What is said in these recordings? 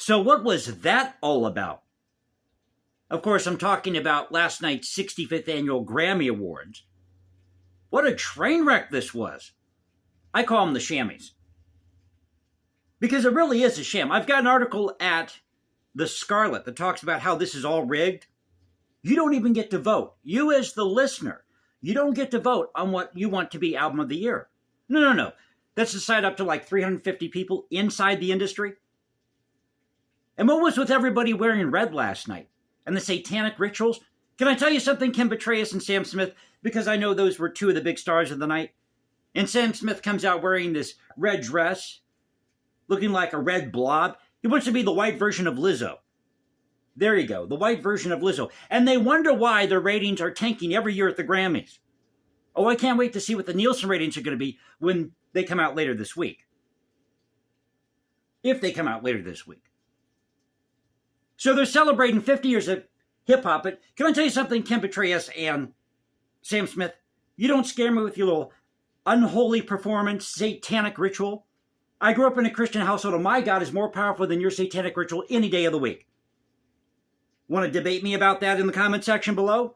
So what was that all about? Of course, I'm talking about last night's 65th Annual Grammy Awards. What a train wreck this was. I call them the shammies. Because it really is a sham. I've got an article at The Scarlet that talks about how this is all rigged. You don't even get to vote. You as the listener, you don't get to vote on what you want to be Album of the Year. No. That's decided up to like 350 people inside the industry. And what was with everybody wearing red last night? And the satanic rituals? Can I tell you something, Kim Petras and Sam Smith? Because I know those were two of the big stars of the night. And Sam Smith comes out wearing this red dress, looking like a red blob. He wants to be the white version of Lizzo. There you go, the white version of Lizzo. And they wonder why their ratings are tanking every year at the Grammys. Oh, I can't wait to see what the Nielsen ratings are going to be when they come out later this week. If they come out later this week. So they're celebrating 50 years of hip-hop. But can I tell you something, Kim Petras and Sam Smith? You don't scare me with your little unholy performance, satanic ritual. I grew up in a Christian household, and my God is more powerful than your satanic ritual any day of the week. Want to debate me about that in the comment section below?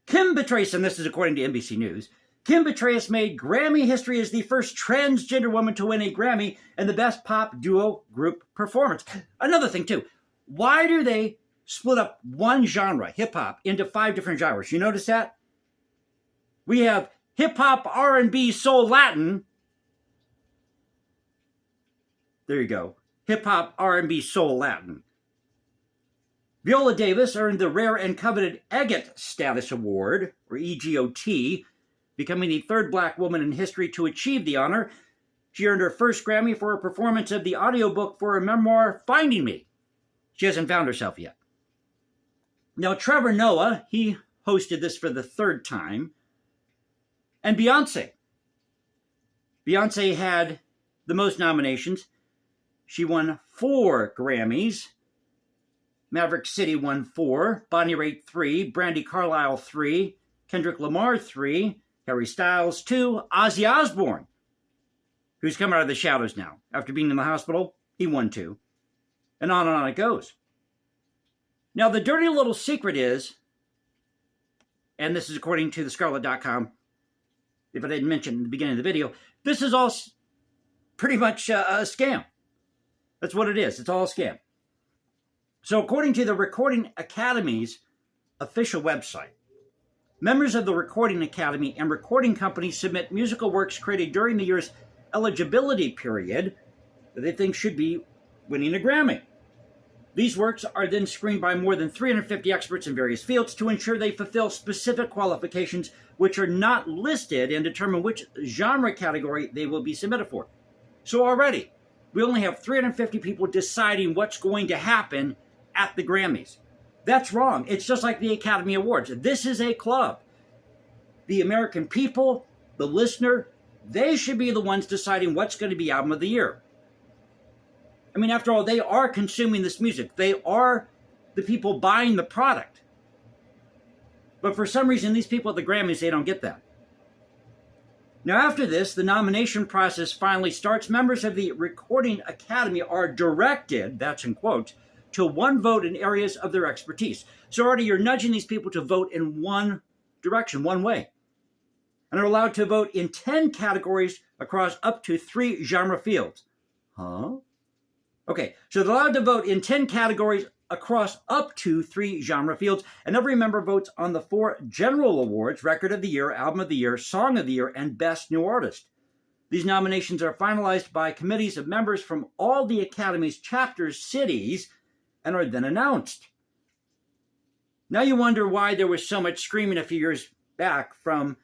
Kim Petras, and this is according to NBC News, Kim Petras made Grammy history as the first transgender woman to win a Grammy in the Best Pop Duo Group Performance. Another thing, too. Why do they split up one genre, hip-hop, into 5 different genres? You notice that? We have hip-hop, R&B, soul, Latin. There you go. Hip-hop, R&B, soul, Latin. Viola Davis earned the rare and coveted EGOT Status Award, or EGOT, becoming the 3rd black woman in history to achieve the honor. She earned her first Grammy for a performance of the audiobook for her memoir, Finding Me. She hasn't found herself yet. Now, Trevor Noah, he hosted this for the 3rd time. And Beyonce. Beyonce had the most nominations. She won 4 Grammys. Maverick City won 4, Bonnie Raitt 3, Brandi Carlile 3, Kendrick Lamar 3, Harry Styles 2, Ozzy Osbourne, who's come out of the shadows now. After being in the hospital, he won 2. And on it goes. Now, the dirty little secret is, and this is according to thescarlet.com, if I didn't mention in the beginning of the video, this is all pretty much a scam. That's what it is. It's all a scam. So according to the Recording Academy's official website, members of the Recording Academy and recording companies submit musical works created during the year's eligibility period that they think should be winning a Grammy. These works are then screened by more than 350 experts in various fields to ensure they fulfill specific qualifications which are not listed and determine which genre category they will be submitted for. So already, we only have 350 people deciding what's going to happen at the Grammys. That's wrong. It's just like the Academy Awards. This is a club. The American people, the listener, they should be the ones deciding what's going to be Album of the Year. I mean, after all, they are consuming this music. They are the people buying the product. But for some reason, these people at the Grammys, they don't get that. Now, after this, the nomination process finally starts. Members of the Recording Academy are directed, that's in quotes, to one vote in areas of their expertise. So already you're nudging these people to vote in one direction, one way. And are allowed to vote in 10 categories across up to 3 genre fields. Huh? Okay, so they're allowed to vote in 10 categories across up to 3 genre fields, and every member votes on the 4 general awards: Record of the Year, Album of the Year, Song of the Year, and Best New Artist. These nominations are finalized by committees of members from all the Academy's chapter cities and are then announced. Now you wonder why there was so much screaming a few years back from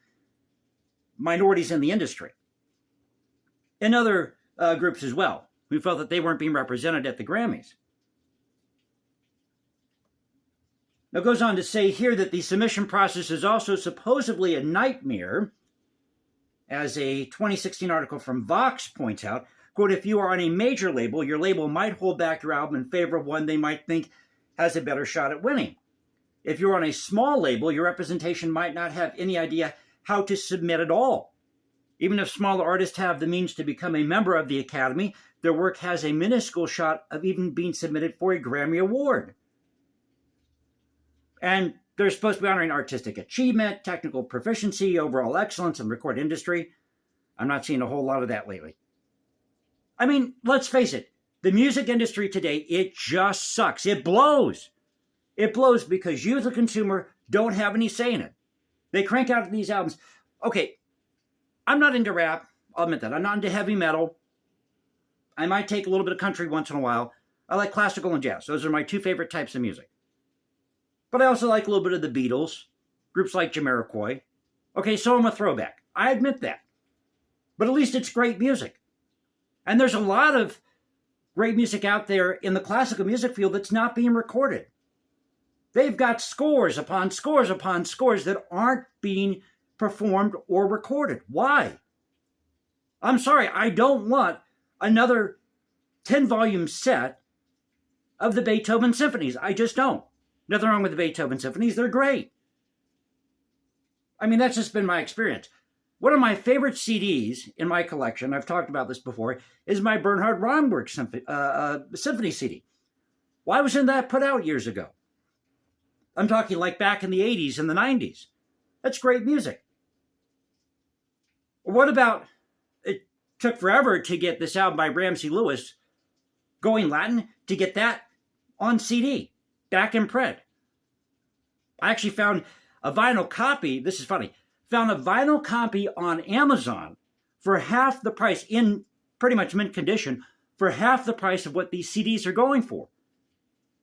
minorities in the industry and other groups as well, who felt that they weren't being represented at the Grammys. Now it goes on to say here that the submission process is also supposedly a nightmare, as a 2016 article from Vox points out. Quote, if you are on a major label, your label might hold back your album in favor of one they might think has a better shot at winning. If you're on a small label, your representation might not have any idea how to submit at all. Even if smaller artists have the means to become a member of the Academy, their work has a minuscule shot of even being submitted for a Grammy Award. And they're supposed to be honoring artistic achievement, technical proficiency, overall excellence in the record industry. I'm not seeing a whole lot of that lately. I mean, let's face it, the music industry today, it just sucks. It blows. It blows because you, the consumer, don't have any say in it. They crank out these albums. Okay, I'm not into rap. I'll admit that. I'm not into heavy metal. I might take a little bit of country once in a while. I like classical and jazz. Those are my two favorite types of music. But I also like a little bit of the Beatles, groups like Jamiroquai. Okay, so I'm a throwback. I admit that. But at least it's great music. And there's a lot of great music out there in the classical music field that's not being recorded. They've got scores upon scores upon scores that aren't being performed or recorded. Why? I'm sorry, I don't want another 10-volume set of the Beethoven symphonies. I just don't. Nothing wrong with the Beethoven symphonies. They're great. I mean, that's just been my experience. One of my favorite CDs in my collection, I've talked about this before, is my Bernhard Romberg symphony CD. Why wasn't that put out years ago? I'm talking like back in the 80s and the 90s. That's great music. What about, it took forever to get this album by Ramsey Lewis, Going Latin, to get that on CD, back in print. I actually found a vinyl copy, this is funny, found a vinyl copy on Amazon for half the price, in pretty much mint condition, for half the price of what these CDs are going for.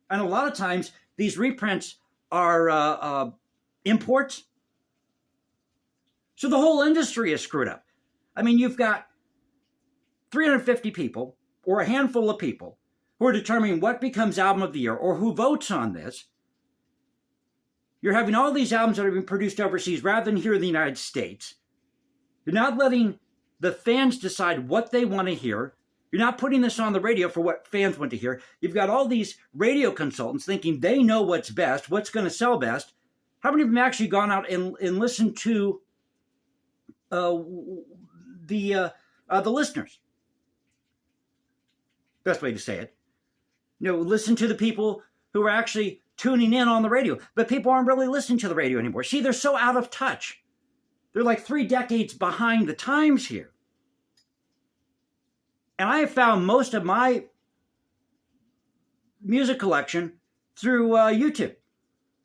And a lot of times, these reprints are imports. So the whole industry is screwed up. I mean, you've got 350 people, or a handful of people, who are determining what becomes album of the year, or who votes on this. You're having all these albums that are being produced overseas rather than here in the United States. You're not letting the fans decide what they want to hear. You're not putting this on the radio for what fans want to hear. You've got all these radio consultants thinking they know what's best, what's going to sell best. How many of them actually gone out and listened to the listeners? Best way to say it. You know, listen to the people who are actually tuning in on the radio. But people aren't really listening to the radio anymore. See, they're so out of touch. They're like 3 decades behind the times here. And I have found most of my music collection through YouTube,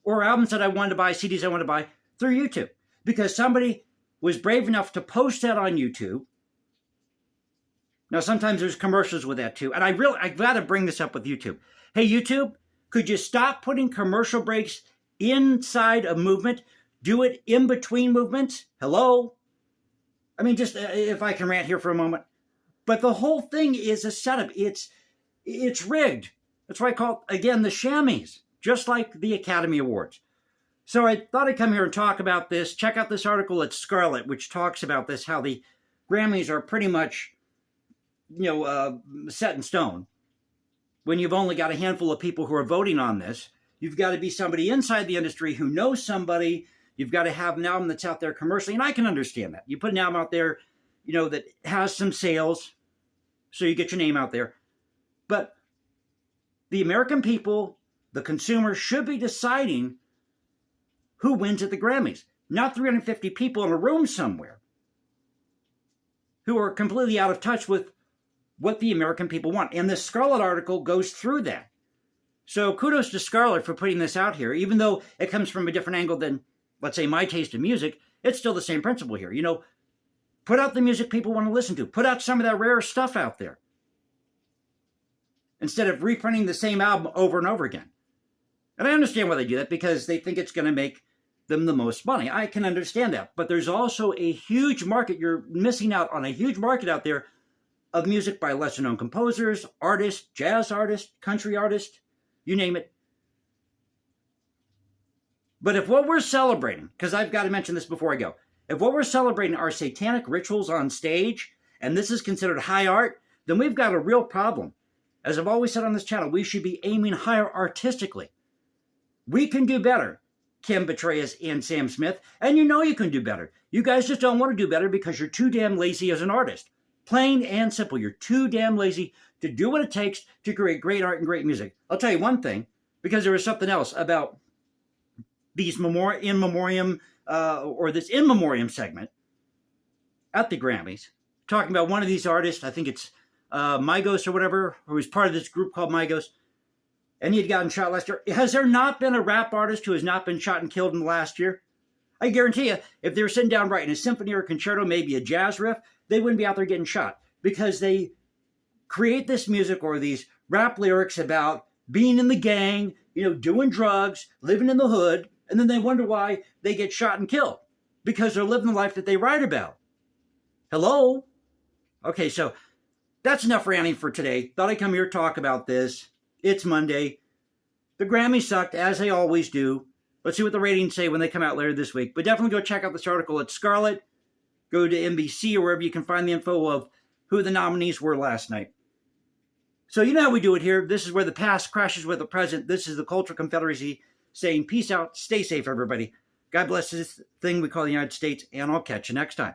or albums that I wanted to buy, CDs I wanted to buy through YouTube, because somebody was brave enough to post that on YouTube. Now, sometimes there's commercials with that too. And I've got to bring this up with YouTube. Hey, YouTube, could you stop putting commercial breaks inside a movement? Do it in between movements? Hello? I mean, just if I can rant here for a moment. But the whole thing is a setup. It's rigged. That's why I call it, again, the shammies, just like the Academy Awards. So I thought I'd come here and talk about this. Check out this article at Scarlet, which talks about this, how the Grammys are pretty much, set in stone. When you've only got a handful of people who are voting on this, you've got to be somebody inside the industry who knows somebody. You've got to have an album that's out there commercially, and I can understand that. You put an album out there, that has some sales, so you get your name out there. But the American people, the consumer, should be deciding who wins at the Grammys, not 350 people in a room somewhere who are completely out of touch with what the American people want. And this Scarlet article goes through that. So kudos to Scarlet for putting this out here. Even though it comes from a different angle than, let's say, my taste in music, it's still the same principle here. Put out the music people want to listen to. Put out some of that rare stuff out there, instead of reprinting the same album over and over again. And I understand why they do that, because they think it's going to make them the most money. I can understand that. But there's also a huge market. You're missing out on a huge market out there of music by lesser-known composers, artists, jazz artists, country artists, you name it. But if what we're celebrating, because I've got to mention this before I go, if what we're celebrating are satanic rituals on stage, and this is considered high art, then we've got a real problem. As I've always said on this channel, we should be aiming higher artistically. We can do better Kim Petraeus and Sam Smith, and you know you can do better. You guys just don't want to do better because you're too damn lazy as an artist. Plain and simple. You're too damn lazy to do what it takes to create great art and great music. I'll tell you one thing, because there was something else about these in memoriam segment at the Grammys, talking about one of these artists. I think it's Migos or whatever, who was part of this group called Migos, and he had gotten shot last year. Has there not been a rap artist who has not been shot and killed in the last year? I guarantee you, if they were sitting down writing a symphony or a concerto, maybe a jazz riff, they wouldn't be out there getting shot, because they create this music or these rap lyrics about being in the gang, doing drugs, living in the hood, and then they wonder why they get shot and killed, because they're living the life that they write about. Hello? Okay, so that's enough ranting for today. Thought I'd come here to talk about this. It's Monday. The Grammys sucked, as they always do. Let's see what the ratings say when they come out later this week. But definitely go check out this article at Scarlet. Go to NBC or wherever you can find the info of who the nominees were last night. So you know how we do it here. This is where the past crashes with the present. This is the Cultural Confederacy saying peace out, stay safe, everybody. God bless this thing we call the United States, and I'll catch you next time.